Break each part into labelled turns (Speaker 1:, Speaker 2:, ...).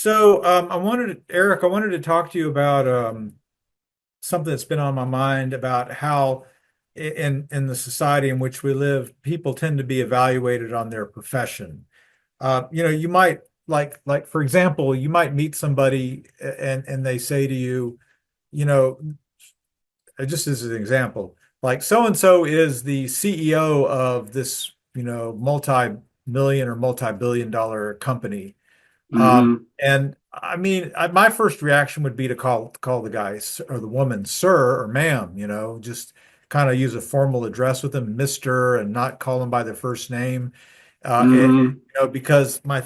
Speaker 1: So, Eric, I wanted to talk to you about something that's been on my mind about how in the society in which we live, people tend to be evaluated on their profession. You might like for example, you might meet somebody and they say to you, you know, just as an example, like so and so is the CEO of this, multi-million or multi-billion dollar company.
Speaker 2: Hmm.
Speaker 1: And I mean, my first reaction would be to call the guy or the woman sir or ma'am, just kind of use a formal address with them, Mr., and not call them by their first name.
Speaker 2: Hmm.
Speaker 1: Because my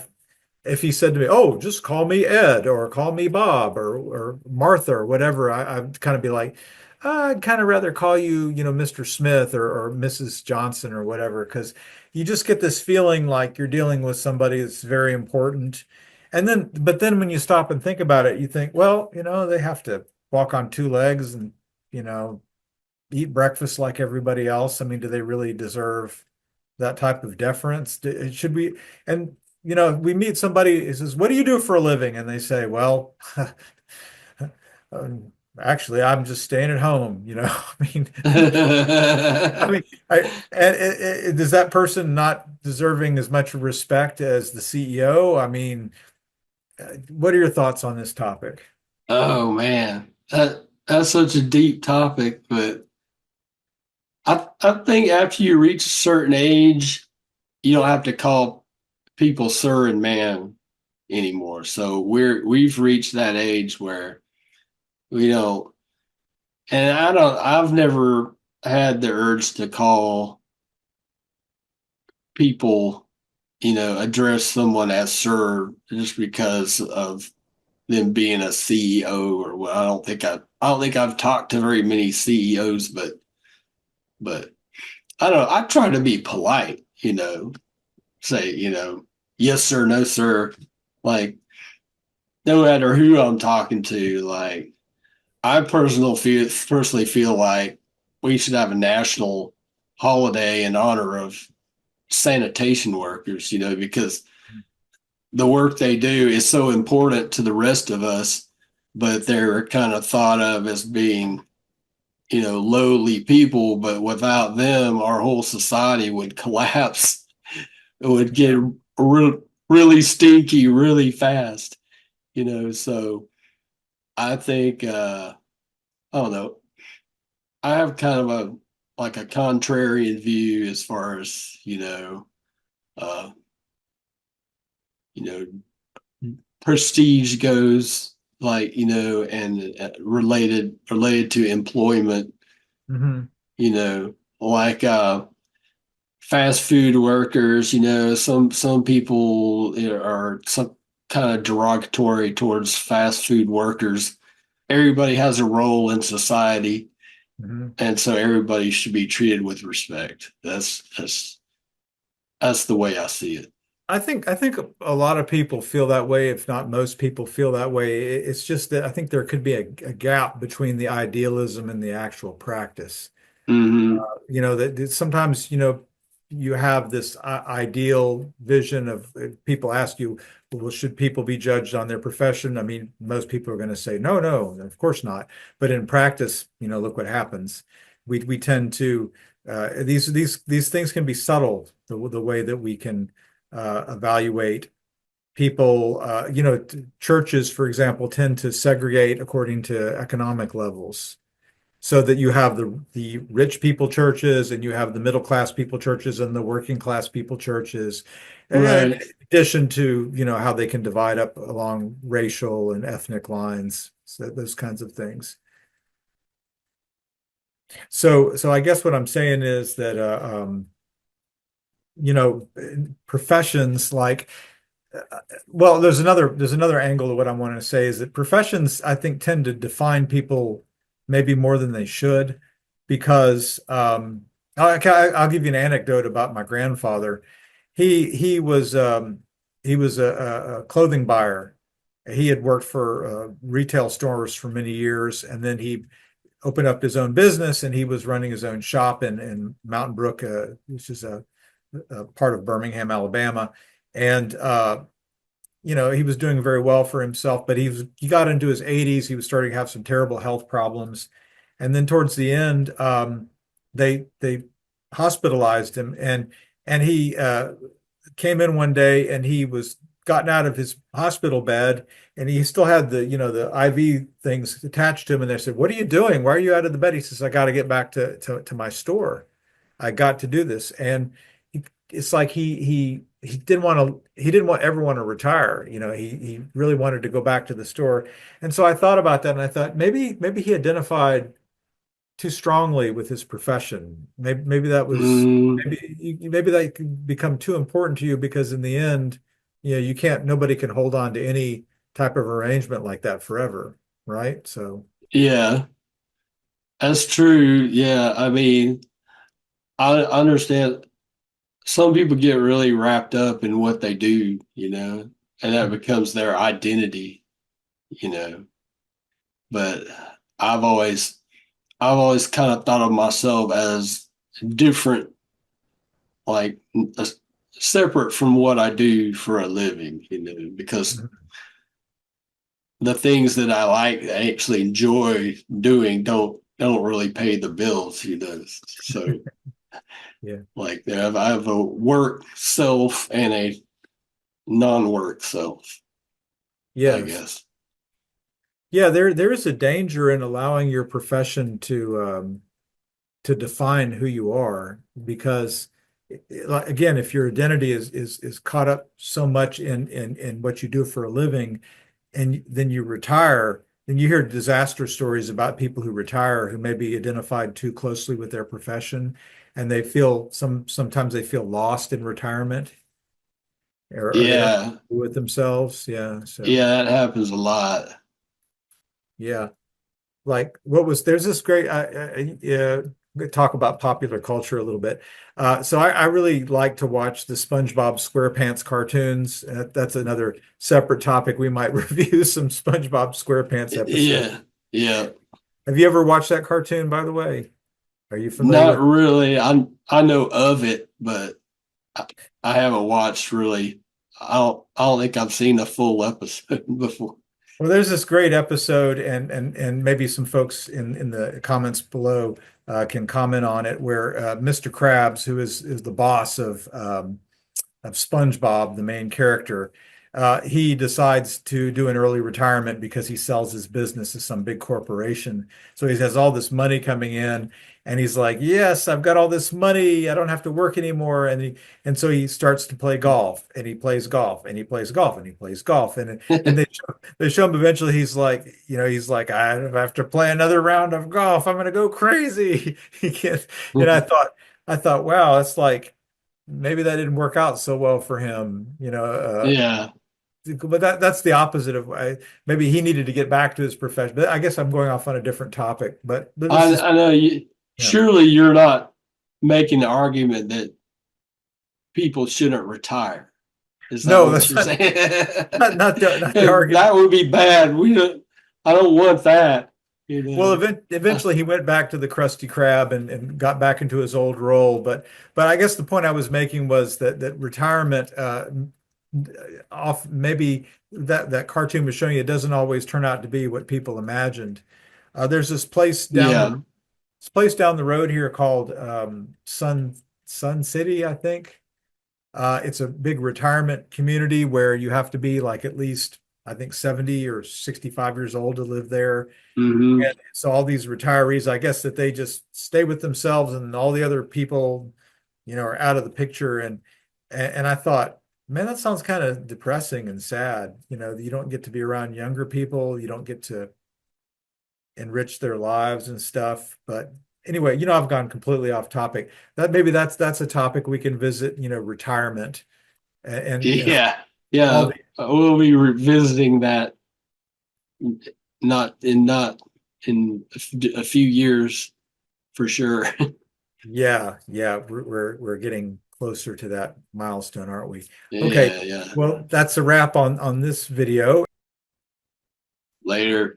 Speaker 1: if he said to me, "Oh, just call me Ed or call me Bob or Martha or whatever," I'd kind of be like, "I'd kind of rather call you, Mr. Smith or Mrs. Johnson or whatever," because you just get this feeling like you're dealing with somebody that's very important. But then when you stop and think about it, you think, well, they have to walk on two legs and, you know, eat breakfast like everybody else. I mean, do they really deserve that type of deference? Should we? And we meet somebody who says, "What do you do for a living?" And they say, "Well, actually, I'm just staying at home." I mean, I mean, does that person not deserving as much respect as the CEO? I mean, what are your thoughts on this topic?
Speaker 2: Oh man, that's such a deep topic, but I think after you reach a certain age, you don't have to call people sir and ma'am anymore. So we've reached that age where we don't, and I've never had the urge to call people, address someone as sir just because of them being a CEO or what. I don't think I've talked to very many CEOs, but I don't know. I try to be polite, say, yes sir, no sir. Like no matter who I'm talking to, like personally feel like we should have a national holiday in honor of sanitation workers, because the work they do is so important to the rest of us, but they're kind of thought of as being, lowly people. But without them, our whole society would collapse. It would get
Speaker 1: Yeah.
Speaker 2: really stinky really fast, So I think, I don't know. I have kind of a contrarian view as far as, uh, you know, prestige goes, like, and related to employment,
Speaker 1: Hmm.
Speaker 2: you know like fast food workers. Some people are some kind of derogatory towards fast food workers. Everybody has a role in society,
Speaker 1: Hmm.
Speaker 2: and so everybody should be treated with respect. That's the way I see it.
Speaker 1: I think a lot of people feel that way, if not most people feel that way. It's just that I think there could be a gap between the idealism and the actual practice.
Speaker 2: Hmm.
Speaker 1: That sometimes, you have this ideal vision of people ask you, well, should people be judged on their profession? I mean, most people are going to say, no, no, of course not. But in practice, look what happens. We tend to these things can be subtle, the way that we can evaluate people. Churches, for example, tend to segregate according to economic levels so that you have the rich people churches and you have the middle class people churches and the working class people churches, in
Speaker 2: Right.
Speaker 1: addition to how they can divide up along racial and ethnic lines, so those kinds of things. So I guess what I'm saying is that professions like well, there's another angle of what I want to say is that professions, I think, tend to define people maybe more than they should, because I'll give you an anecdote about my grandfather. He was a clothing buyer. He had worked for retail stores for many years, and then he opened up his own business, and he was running his own shop in Mountain Brook, which is a part of Birmingham, Alabama. And he was doing very well for himself, but he got into his 80s. He was starting to have some terrible health problems. And then towards the end, they hospitalized him, and he came in one day, and he was gotten out of his hospital bed, and he still had the IV things attached to him. And they said, "What are you doing? Why are you out of the bed?" He says, "I got to get back to my store. I got to do this." And it's like he didn't want everyone to retire. He really wanted to go back to the store. And so I thought about that, and I thought maybe he identified too strongly with his profession. Maybe that was
Speaker 2: Mm,
Speaker 1: maybe that could become too important to you, because in the end, you can't nobody can hold on to any type of arrangement like that forever, right? So
Speaker 2: yeah, that's true. Yeah, I mean, I understand some people get really wrapped up in what they do, and that becomes their identity, you know. But I've always I've always kind of thought of myself as different, like separate from what I do for a living, because the things that I like, I actually enjoy doing, don't really pay the bills, So
Speaker 1: yeah.
Speaker 2: like I have a work self and a non-work self, I
Speaker 1: Yes.
Speaker 2: guess.
Speaker 1: Yeah, there is a danger in allowing your profession to define who you are, because like, again, if your identity is caught up so much in what you do for a living, and then you retire, then you hear disaster stories about people who retire who may be identified too closely with their profession, and they feel sometimes they feel lost in retirement, or they don't know
Speaker 2: Yeah,
Speaker 1: what to do with themselves. Yeah, so
Speaker 2: yeah, that happens a lot.
Speaker 1: yeah. Like there's this great talk about popular culture a little bit. So I really like to watch the SpongeBob SquarePants cartoons. That's another separate topic. We might review some SpongeBob SquarePants episodes.
Speaker 2: Yeah, yeah.
Speaker 1: Have you ever watched that cartoon, by the way? Are you familiar
Speaker 2: Not
Speaker 1: with?
Speaker 2: really. I know of it, but I, I haven't watched really. I don't think I've seen a full episode before.
Speaker 1: Well, there's this great episode, and maybe some folks in the comments below can comment on it, where Mr. Krabs, who is the boss of SpongeBob, the main character, he decides to do an early retirement because he sells his business to some big corporation. So he has all this money coming in, and he's like, "Yes, I've got all this money. I don't have to work anymore." And so he starts to play golf, and he plays golf, and he plays golf, and he plays golf, and they show him eventually. He's like, "I have to play another round of golf. I'm going to go crazy." He can't. And I thought, wow, it's like maybe that didn't work out so well for him,
Speaker 2: Yeah,
Speaker 1: but that's the opposite of maybe he needed to get back to his profession. But I guess I'm going off on a different topic. But this is
Speaker 2: I know you.
Speaker 1: yeah.
Speaker 2: Surely you're not making the argument that people shouldn't retire. Is that
Speaker 1: No,
Speaker 2: what
Speaker 1: that's
Speaker 2: you're saying?
Speaker 1: not the
Speaker 2: That
Speaker 1: argument.
Speaker 2: would be bad. We don't. I don't want that.
Speaker 1: Well, eventually he went back to the Krusty Krab and got back into his old role. But I guess the point I was making was that retirement off maybe that cartoon was showing you, it doesn't always turn out to be what people imagined. There's
Speaker 2: Yeah.
Speaker 1: this place down the road here called Sun City, I think. It's a big retirement community where you have to be like at least, I think, 70 or 65 years old to live there.
Speaker 2: Hmm.
Speaker 1: And so all these retirees, I guess that they just stay with themselves, and all the other people, are out of the picture. And I thought, man, that sounds kind of depressing and sad. You don't get to be around younger people. You don't get to enrich their lives and stuff. But anyway, I've gone completely off topic. That's a topic we can visit, retirement and
Speaker 2: Yeah.
Speaker 1: all
Speaker 2: Yeah.
Speaker 1: the
Speaker 2: We'll be revisiting that not in a few years for sure.
Speaker 1: yeah, we're getting closer to that milestone, aren't we? Okay.
Speaker 2: Yeah. Yeah.
Speaker 1: Well, that's a wrap on this video.
Speaker 2: Later.